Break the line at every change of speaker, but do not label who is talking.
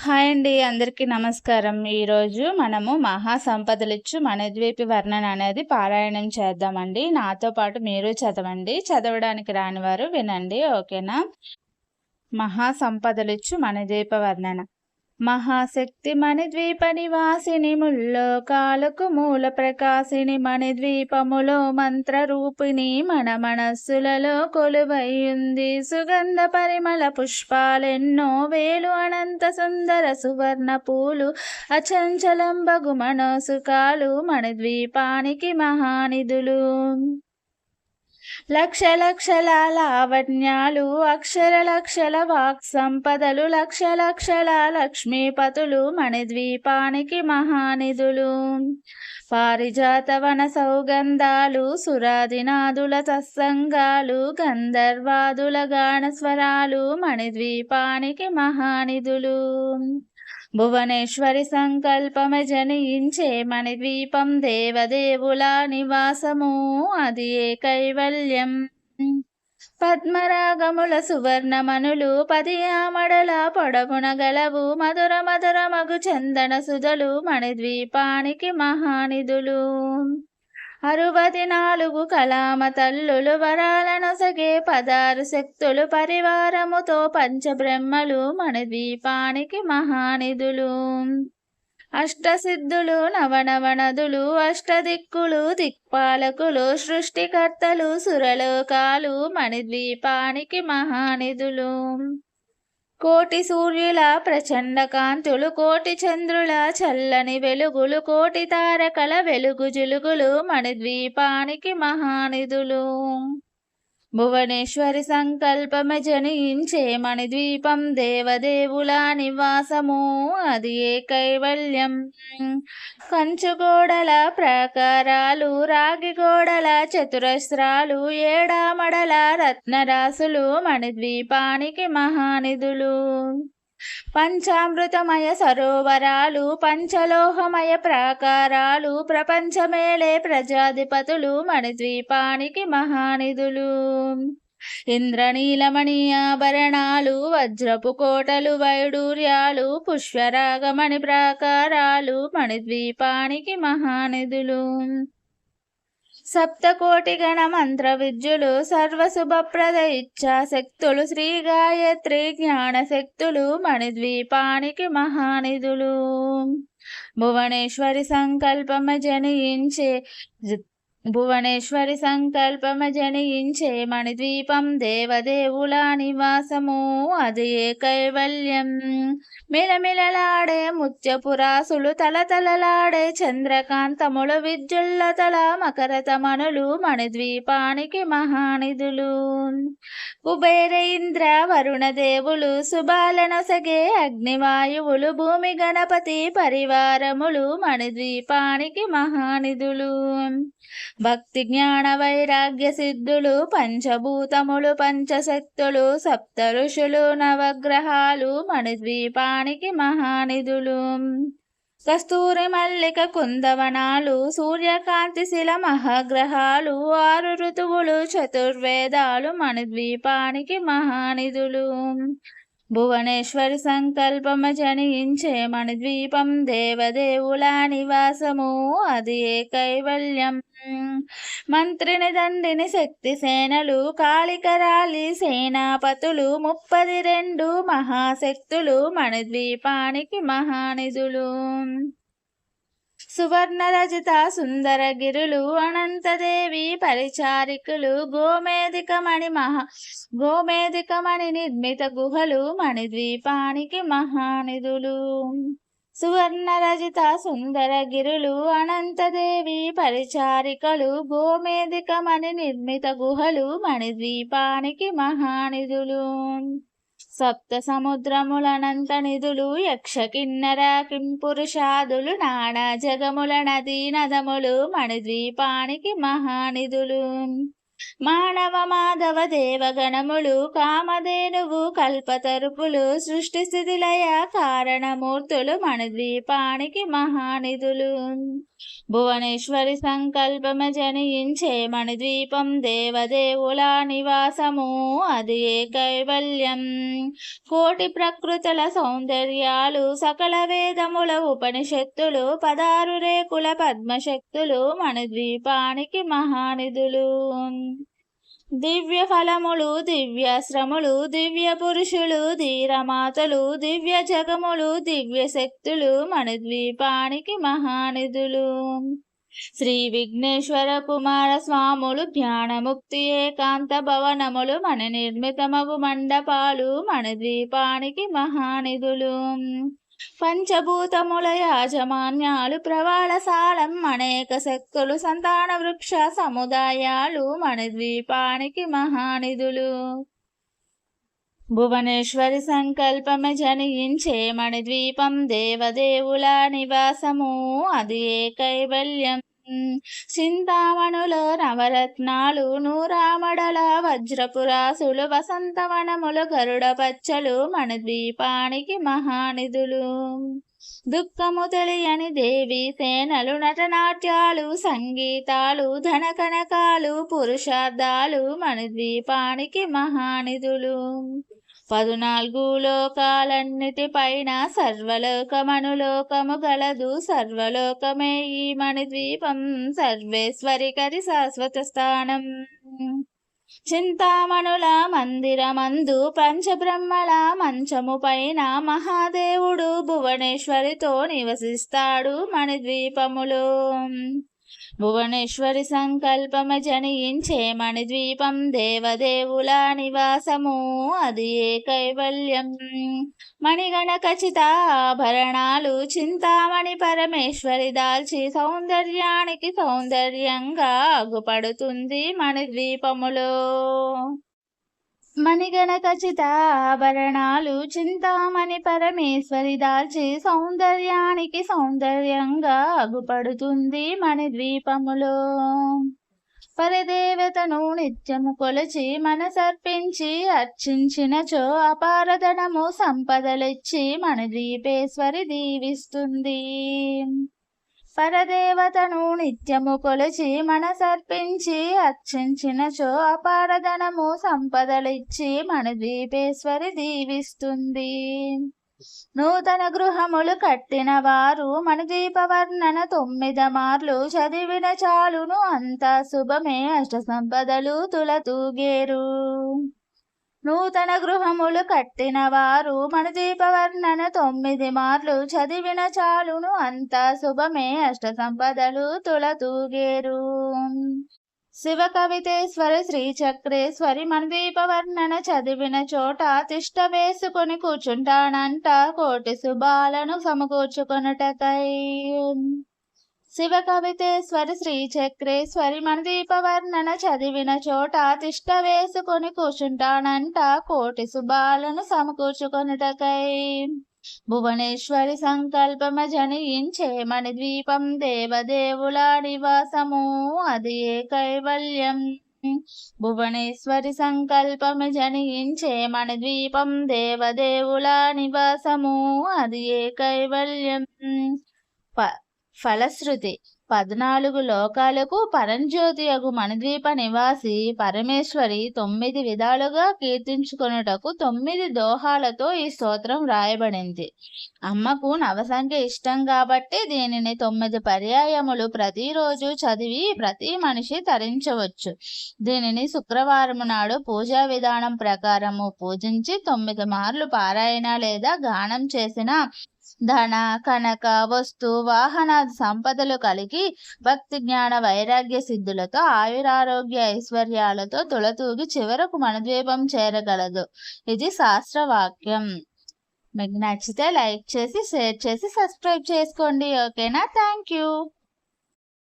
Hi అండి. అందరికీ నమస్కారం. ఈరోజు మనము మహాసంపదలిచ్చు మణిద్వీపి వర్ణన అనేది పారాయణం చేద్దామండి. నాతో పాటు మీరు చదవండి. చదవడానికి రానివారు వినండి. ఓకేనా? మహాసంపదలిచ్చు మణిద్వీప వర్ణన. మహాశక్తి మణిద్వీప నివాసిని ముల్లోకాలకు మూల ప్రకాశిని మణిద్వీపములో మంత్రరూపిణి మన మనస్సులలో కొలువైయుంది. సుగంధ పరిమళ పుష్పాలెన్నో వేలు అనంత సుందర సువర్ణ పూలు అచంచలంబగు మనోసుకాలు మణిద్వీపానికి మహానిధులు. లక్ష లక్షల లావణ్యాలు అక్షర లక్షల వాక్ సంపదలు లక్ష లక్షల లక్ష్మీపతులు మణిద్వీపానికి మహానిధులు. పారిజాత వన సౌగంధాలు సురాదినాదుల సత్సంగాలు గంధర్వాదుల గానస్వరాలు మణిద్వీపానికి మహానిధులు. భువనేశ్వరి సంకల్పమ జనించే మణిద్వీపం దేవదేవుల నివాసము అది ఏ కైవల్యం. పద్మరాగముల సువర్ణమనులు పదియామడల పొడవున గలవు మధుర మధుర మగు చందన సుధలు మణిద్వీపానికి మహానిధులు. 64 కలామ తల్లులు వరాలనొసగే 16 శక్తులు పరివారముతో పంచబ్రహ్మలు మణిద్వీపానికి మహానిధులు. అష్టసిద్ధులు నవనవనదులు అష్టదిక్కులు దిక్పాలకులు సృష్టికర్తలు సురలోకాలు మణిద్వీపానికి మహానిధులు. కోటి సూర్యుల ప్రచండ కాంతులు కోటి చంద్రుల చల్లని వెలుగులు కోటి తారకల వెలుగు జిలుగులు మణిద్వీపానికి మహానిధులు. భువనేశ్వరి సంకల్పమ జనించే మణిద్వీపం దేవదేవుల నివాసము అది ఏ కైవల్యం. కంచుగోడల ప్రాకారాలు రాగి గోడల చతురస్రాలు ఏడామడల రత్నరాసులు మణిద్వీపానికి మహానిధులు. పంచామృతమయ సరోవరాలు పంచలోహమయ ప్రాకారాలు ప్రపంచమేలే ప్రజాధిపతులు మణిద్వీపానికి మహానిధులు. ఇంద్రనీలమణి ఆభరణాలు వజ్రపు కోటలు వైడూర్యాలు పుష్పరాగమణి ప్రాకారాలు మణిద్వీపానికి మహానిధులు. సప్తకోటి గణ మంత్ర విద్యులు సర్వశుభప్రద ఇచ్ఛాశక్తులు శ్రీ గాయత్రి జ్ఞానశక్తులు మణిద్వీపానికి మహానిధులు. భువనేశ్వరి సంకల్పమ జనించే మణిద్వీపం దేవదేవుల నివాసము అది ఏ కైవల్యం. మిలమిలలాడే ముత్యపురాసులు తలతలలాడే చంద్రకాంతములు విద్యుల్లతల మకరతమనులు మణిద్వీపానికి మహానిధులు. కుబేర ఇంద్ర వరుణ దేవులు శుభాలనొసగే అగ్నివాయువులు భూమి గణపతి పరివారములు మణిద్వీపానికి మహానిధులు. భక్తి జ్ఞాన వైరాగ్య సిద్ధులు పంచభూతములు పంచశక్తులు సప్త ఋషులు నవగ్రహాలు మణిద్వీపానికి మహానిధులు. కస్తూరి మల్లిక కుందవనాలు సూర్యకాంతి శిల మహాగ్రహాలు 6 ఋతువులు చతుర్వేదాలు మణిద్వీపానికి మహానిధులు. భువనేశ్వరి సంకల్పమ జనించే మణిద్వీపం దేవదేవుల నివాసము అది ఏ కైవల్యం. మంత్రిని దండిని శక్తి సేనలు కాళికరాలి సేనాపతులు 32 మహాశక్తులు మణిద్వీపానికి మహానిధులు. సువర్ణరజిత సుందరగిరులు అనంతదేవి పరిచారికులు గోమేధికమణి నిర్మిత గుహలు మణిద్వీపానికి మహానిధులు. సువర్ణరజిత సుందరగిరులు అనంతదేవి పరిచారికలు గోమేధికమణి నిర్మిత గుహలు మణిద్వీపానికి మహానిధులు. సప్త సముద్రములనంత నిధులు యక్ష కిన్నర కింపురుషాదులు నానా జగముల నదీ నదములు మణిద్వీపానికి మహానిధులు. మానవ మాధవ దేవగణములు కామధేనువు కల్పతరుపులు సృష్టి స్థితిలయ కారణమూర్తులు మన ద్వీపానికి మహానిధులు. భువనేశ్వరి సంకల్పమ జనించే మణిద్వీపం దేవదేవుల నివాసము అది ఏ కైవల్యం. కోటి ప్రకృతుల సౌందర్యాలు సకల వేదముల ఉపనిషత్తులు 16 రేకుల పద్మశక్తులు మణిద్వీపానికి మహానిధులు. దివ్య ఫలములు దివ్యాశ్రములు దివ్య పురుషులు ధీరమాతలు దివ్య జగములు దివ్య శక్తులు మణిద్వీపానికి మహానిధులు. శ్రీ విఘ్నేశ్వర కుమార స్వాములు జ్ఞానముక్తి ఏకాంత భవనములు మన నిర్మితమగు మండపాలు మణిద్వీపానికి మహానిధులు. పంచభూతముల యాజమాన్యాలు ప్రవాళశాలం అనేక శక్తులు సంతాన వృక్ష సముదాయాలు మణిద్వీపానికి మహానిధులు. భువనేశ్వరి సంకల్పమే జనించే మణిద్వీపం దేవదేవుల నివాసము అది ఏ కైవల్యం. చింతామణుల నవరత్నాలు నూరామడల వజ్రపురాసులు వసంతవనములు గరుడ పచ్చలు మణిద్వీపానికి మహానిధులు. దుఃఖము తెలియని దేవి సేనలు నటనాట్యాలు సంగీతాలు ధనకనకాలు పురుషార్థాలు మణిద్వీపానికి మహానిధులు. 14 లోకాలన్నిటిపైన సర్వలోకమనులోకము గలదు సర్వలోకమే ఈ మణిద్వీపం సర్వేశ్వరికరి శాశ్వత స్థానం. చింతామణుల మందిరమందు పంచబ్రహ్మల మంచము పైన మహాదేవుడు భువనేశ్వరితో నివసిస్తాడు మణిద్వీపములో. భువనేశ్వరి సంకల్పమ జనించే మణిద్వీపం దేవదేవుల నివాసము అది ఏ కైవల్యం. మణిగణ ఖచ్చిత ఆభరణాలు చింతామణి పరమేశ్వరి దాల్చి సౌందర్యానికి సౌందర్యంగా అగుపడుతుంది మణిద్వీపములో. మణిగణ ఖచ్చిత ఆభరణాలు చింతామణి పరమేశ్వరి దాల్చి సౌందర్యానికి సౌందర్యంగా అగుపడుతుంది మణిద్వీపములో. పరదేవతను నిత్యము కొలచి మనసర్పించి అర్చించినచో అపారధనము సంపదలిచ్చి మణిద్వీపేశ్వరి దీవిస్తుంది. పరదేవతను నిత్యము కొలిచి మనసర్పించి అర్చించినచో అపారధనము సంపదలిచ్చి మణిద్వీపేశ్వరి దీవిస్తుంది. నూతన గృహములు కట్టిన వారు మణిద్వీప వర్ణన 9 మార్లు చదివిన చాలును అంతా శుభమే అష్ట సంపదలు తులతూగేరు. నూతన గృహములు కట్టిన వారు మణిద్వీప వర్ణన 9 మార్లు చదివిన చాలును అంతా శుభమే అష్ట సంపదలు తులతూగేరు. శివ కవితేశ్వరి శ్రీచక్రేశ్వరి మణిద్వీప వర్ణన చదివిన చోట తిష్ట వేసుకొని కూర్చుంటానంట కోటి శుభాలను సమకూర్చుకొనుటకై. శివ కవితేశ్వరి శ్రీచక్రేశ్వరి మణిద్వీప వర్ణన చదివిన చోట తిష్ట వేసుకొని కూర్చుంటానంట కోటి శుభాలను సమకూర్చుకొనుటకై. భువనేశ్వరి సంకల్పమ జనించే మణిద్వీపం దేవదేవుల నివాసము అది ఏ కైవల్యం. భువనేశ్వరి సంకల్పమ జనించే మణిద్వీపం దేవదేవుల నివాసము అది ఏ కైవల్యం. ఫలశ్రుతి 14 లోకాలకు పరంజ్యోతి అగు మణిద్వీప నివాసి పరమేశ్వరి 9 విధాలుగా కీర్తించుకొనుటకు 9 దోహాలతో ఈ స్తోత్రం రాయబడింది. అమ్మకు నవసంఖ్య ఇష్టం కాబట్టి దీనిని 9 పర్యాయములు ప్రతిరోజు చదివి ప్రతి మనిషి తరించవచ్చు. దీనిని శుక్రవారం నాడు పూజా విధానం ప్రకారము పూజించి 9 మార్లు పారాయణ లేదా గానం చేసిన ధన కనక వస్తు వాహనాది సంపదలు కలిగి భక్తి జ్ఞాన వైరాగ్య సిద్ధులతో ఆయురారోగ్య ఐశ్వర్యాలతో తులతూగి చివరకు మణిద్వీపం చేరగలదు. ఇది శాస్త్రవాక్యం. మీకు నచ్చితే లైక్ చేసి షేర్ చేసి సబ్స్క్రైబ్ చేసుకోండి. ఓకేనా? Thank you.